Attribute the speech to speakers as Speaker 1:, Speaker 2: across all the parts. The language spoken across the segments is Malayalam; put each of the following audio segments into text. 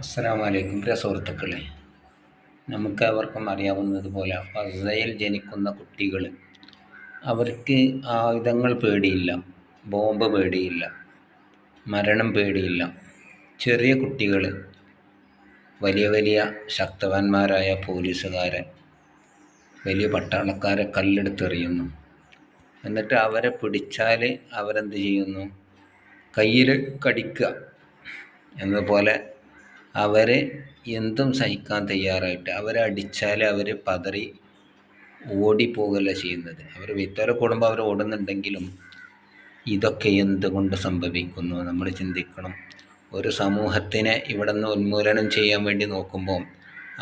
Speaker 1: അസ്സലാമു അലൈക്കും പ്രിയ സുഹൃത്തുക്കളെ, നമുക്കേവർക്കും അറിയാവുന്നതുപോലെ ഫസയിൽ ജനിക്കുന്ന കുട്ടികൾ അവർക്ക് ആയുധങ്ങൾ പേടിയില്ല, ബോംബ് പേടിയില്ല, മരണം പേടിയില്ല. ചെറിയ കുട്ടികൾ വലിയ വലിയ ശക്തവാന്മാരായ പോലീസുകാരൻ, വലിയ പട്ടാളക്കാരെ കല്ലെടുത്തെറിയുന്നു. എന്നിട്ട് അവരെ പിടിച്ചാൽ അവരെന്ത് ചെയ്യുന്നു? കയ്യിൽ കടിക്കുക എന്നതുപോലെ അവർ എന്തും സഹിക്കാൻ തയ്യാറായിട്ട് അവരെ അടിച്ചാൽ അവർ പതറി ഓടിപ്പോകല്ല ചെയ്യുന്നത്. അവർ വിത്തോരെ കൂടുമ്പോൾ അവർ ഓടുന്നുണ്ടെങ്കിലും ഇതൊക്കെ എന്തുകൊണ്ട് സംഭവിക്കുന്നു നമ്മൾ ചിന്തിക്കണം. ഒരു സമൂഹത്തിനെ ഇവിടെ നിന്ന് ഉന്മൂലനം ചെയ്യാൻ വേണ്ടി നോക്കുമ്പോൾ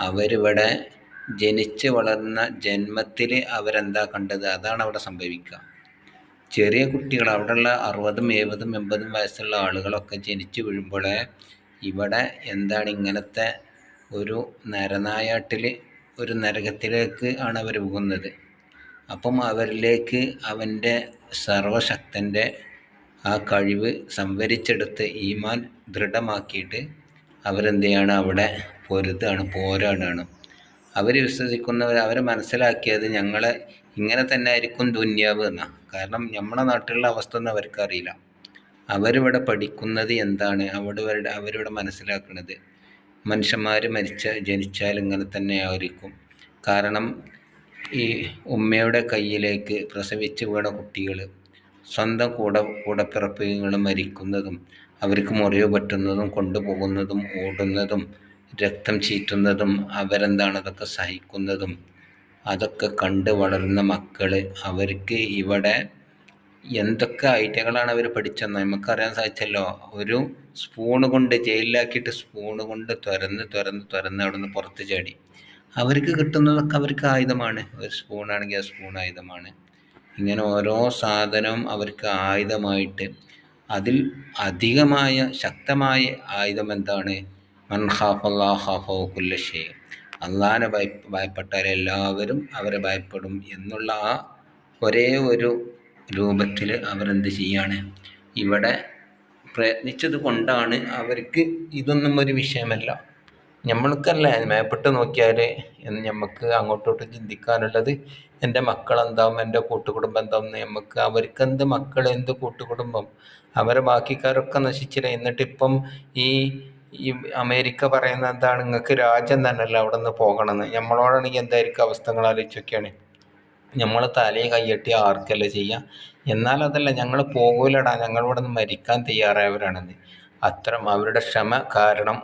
Speaker 1: അവരിവിടെ ജനിച്ച് വളർന്ന ജന്മത്തിൽ അവരെന്താ കണ്ടത്, അതാണ് അവിടെ സംഭവിക്കുക. ചെറിയ കുട്ടികൾ, അവിടെയുള്ള 60, 70, 80 വയസ്സുള്ള ആളുകളൊക്കെ ജനിച്ച് വീഴുമ്പോഴേ ഇവിടെ എന്താണ് ഇങ്ങനത്തെ ഒരു നരനായാട്ടിൽ ഒരു നരകത്തിലേക്ക് ആണ് അവർ പോകുന്നത്. അപ്പം അവരിലേക്ക് അവൻ്റെ സർവശക്തൻ്റെ ആ കഴിവ് സംഭരിച്ചെടുത്ത് ഈമാൻ ദൃഢമാക്കിയിട്ട് അവരെന്ത് ചെയ്യാണ്? അവിടെ പോരാടാണ്. അവർ വിശ്വസിക്കുന്നവർ, അവർ മനസ്സിലാക്കിയത് ഞങ്ങളെ ഇങ്ങനെ തന്നെ ആയിരിക്കും ദുന്യാവ് എന്നാണ്. കാരണം നമ്മുടെ നാട്ടിലുള്ള അവസ്ഥ ഒന്നും അവർക്കറിയില്ല. അവരിവിടെ പഠിക്കുന്നത് എന്താണ്, അവരിവിടെ മനസ്സിലാക്കുന്നത് മനുഷ്യന്മാർ ജനിച്ചാൽ ഇങ്ങനെ തന്നെ ആയിരിക്കും. കാരണം ഈ ഉമ്മയുടെ കയ്യിലേക്ക് പ്രസവിച്ച് വീണ കുട്ടികൾ സ്വന്തം കൂടപ്പിറപ്പുകൾ മരിക്കുന്നതും അവർക്ക് മുറിവ് പറ്റുന്നതും കൊണ്ടുപോകുന്നതും ഓടുന്നതും രക്തം ചീറ്റുന്നതും അതൊക്കെ സഹിക്കുന്നതും അതൊക്കെ കണ്ട് വളരുന്ന മക്കൾ അവർക്ക് ഇവിടെ എന്തൊക്കെ ഐഡിയകളാണ് അവർ പഠിച്ചെന്ന് നമുക്കറിയാൻ സാധിച്ചല്ലോ. ഒരു സ്പൂണ് കൊണ്ട് ജയിലിലാക്കിയിട്ട് സ്പൂണ് കൊണ്ട് തുരന്ന് അവിടെ നിന്ന് പുറത്ത് ചാടി. അവർക്ക് കിട്ടുന്നതൊക്കെ അവർക്ക് ആയുധമാണ്. ഒരു സ്പൂണാണെങ്കിൽ ആ സ്പൂൺ ആയുധമാണ്. ഇങ്ങനെ ഓരോ സാധനവും അവർക്ക് ആയുധമായിട്ട്, അതിൽ അധികമായ ശക്തമായ ആയുധം എന്താണ്? മൻ ഖാഫല്ലാഹ ഖാഫഹു കുല്ല ഷൈ. അള്ളാഹനെ ഭയപ്പെട്ടാൽ എല്ലാവരും അവരെ ഭയപ്പെടും എന്നുള്ള ആ ഒരേ ഒരു രൂപത്തിൽ അവരെന്ത് ചെയ്യാണ്? ഇവിടെ പ്രയത്നിച്ചത് കൊണ്ടാണ് അവർക്ക് ഇതൊന്നും ഒരു വിഷയമല്ല. നമ്മൾക്കല്ലേ മേപ്പെട്ട് നോക്കിയാൽ നമുക്ക് അങ്ങോട്ടോട്ട് ചിന്തിക്കാനുള്ളത് എൻ്റെ മക്കളെന്താവും, എൻ്റെ കൂട്ടുകുടുംബം എന്താവും. അവർക്കെന്ത് മക്കൾ, എന്ത് കൂട്ടുകുടുംബം, അവരെ ബാക്കിക്കാരൊക്കെ നശിച്ചില്ല. എന്നിട്ടിപ്പം ഈ അമേരിക്ക പറയുന്ന എന്താണ്? നിങ്ങൾക്ക് രാജ്യം തന്നെയല്ല അവിടെ നിന്ന് പോകണമെന്ന്. നമ്മളോടാണെങ്കിൽ എന്തായിരിക്കും അവസ്ഥകൾ ആലോചിച്ചൊക്കെയാണ്. നമ്മൾ തലയെ കൈയ്യട്ടി ആർക്കല്ല ചെയ്യുക. എന്നാൽ അതല്ല, ഞങ്ങൾ പോകൂലടാ, ഞങ്ങളിവിടെ നിന്ന് മരിക്കാൻ തയ്യാറായവരാണെന്ന്. അത്തരം അവരുടെ ക്ഷമ കാരണം